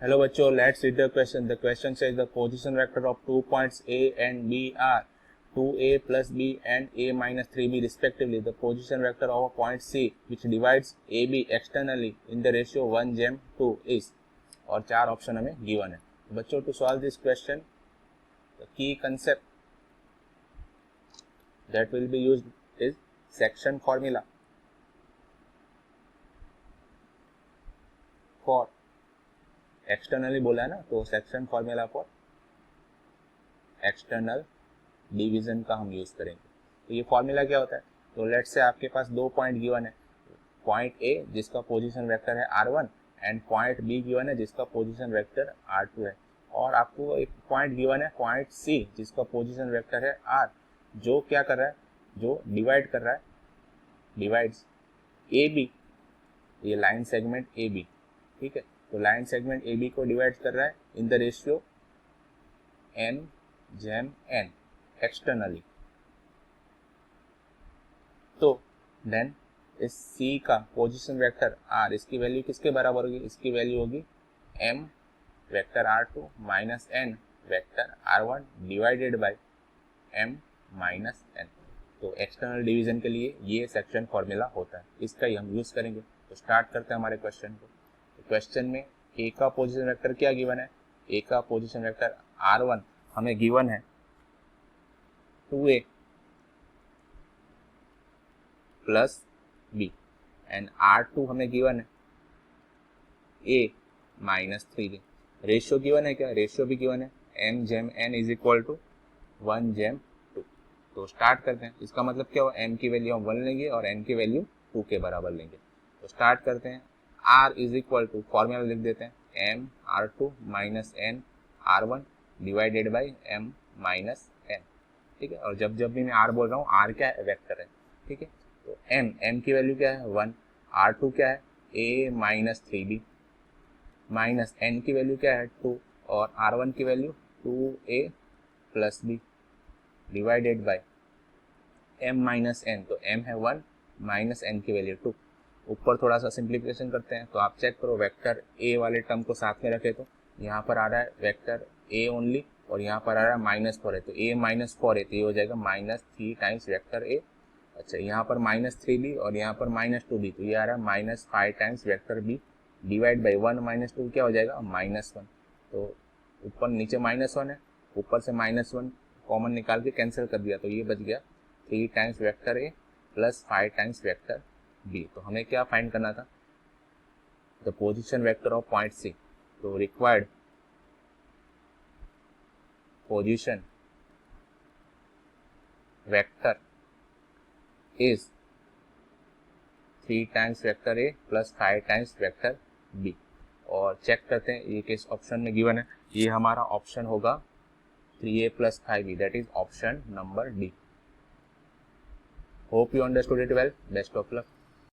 Hello बच्चों, let's read the question. The question says the position vector of 2 points A and B are 2A plus B and A minus 3B respectively. The position vector of a point C which divides AB externally in the ratio 1:2 is, और चार option हमें given है. बच्चों, to solve this question, the key concept that will be used is section formula for externally बोला है ना, तो section formula for external division का हम यूज करेंगे. तो ये फॉर्मूला क्या होता है? तो लेट्स से आपके पास दो पॉइंट गिवन है, पॉइंट ए जिसका पोजीशन वेक्टर है r1 and point be given है जिसका पोजीशन वेक्टर r2 है, और आपको एक पॉइंट गिवन है पॉइंट सी जिसका पोजीशन वेक्टर है r, जो क्या कर रहा है, जो डिवाइड कर रहा है, डिवाइड्स ए बी, ये लाइन सेगमेंट ए बी. ठीक है, तो लाइन सेगमेंट ए बी को डिवाइड कर रहा है in the ratio n/n externally. तो देन इस C का पोजीशन वेक्टर R, इसकी वैल्यू किसके बराबर होगी? इसकी वैल्यू होगी m vector r2 minus n vector r1 divided by m minus n. तो एक्सटर्नल डिवीजन के लिए ये सेक्शन फॉर्मूला होता है, इसका ही हम यूज करेंगे. तो स्टार्ट करते हैं हमारे क्वेश्चन को. क्वेश्चन में ए का पोजीशन वेक्टर क्या गिवन है? ए का पोजीशन वेक्टर r1 हमें गिवन है 2a plus b and r2 हमें गिवन है a minus 3b. Ratio given है क्या? रेशियो भी गिवन है m/n इज इक्वल टू 1/2. तो स्टार्ट करते हैं. इसका मतलब क्या हुआ? m की वैल्यू हम 1 लेंगे और n की वैल्यू 2 के बराबर लेंगे. तो स्टार्ट करते हैं. r is equal to, formula लिख देते हैं, m r2 minus n r1 divided by m minus n. ठीक है, और जब भी मैं r बोल रहा हूँ, r क्या है? वेक्टर है. ठीक है, तो m की वैल्यू क्या है? 1. r2 क्या है? a minus 3b minus n की वैल्यू क्या है? 2, और r1 की value 2a plus b divided by m minus n. तो m है 1 माइनस n की वैल्यू 2. ऊपर थोड़ा सा सिंप्लीफिकेशन करते हैं, तो आप चेक करो, वेक्टर a वाले टर्म को साथ में रखे तो यहाँ पर आ रहा है वेक्टर a ओनली, और यहाँ पर आ रहा है -4 है, तो a -4 है, तो ये हो जाएगा -3 टाइम्स वेक्टर a. अच्छा, यहाँ पर -3b और यहाँ पर -2b, तो ये आ रहा है -5 times vector b divide by 1 - 2 क्या हो जाएगा? -1. तो ऊपर नीचे -1 है, ऊपर से -1 कॉमन निकाल के कैंसिल कर दिया, तो ये बच गया 3 times vector a plus 5 times vector b. तो हमें क्या फाइंड करना था? The position vector of point C. तो required position vector is 3 times vector a plus 5 times vector b. और चेक करते हैं ये किस ऑप्शन में गिवन है. ये हमारा ऑप्शन होगा 3a plus 5b, that is option number D. Hope you understood it well. Best of luck.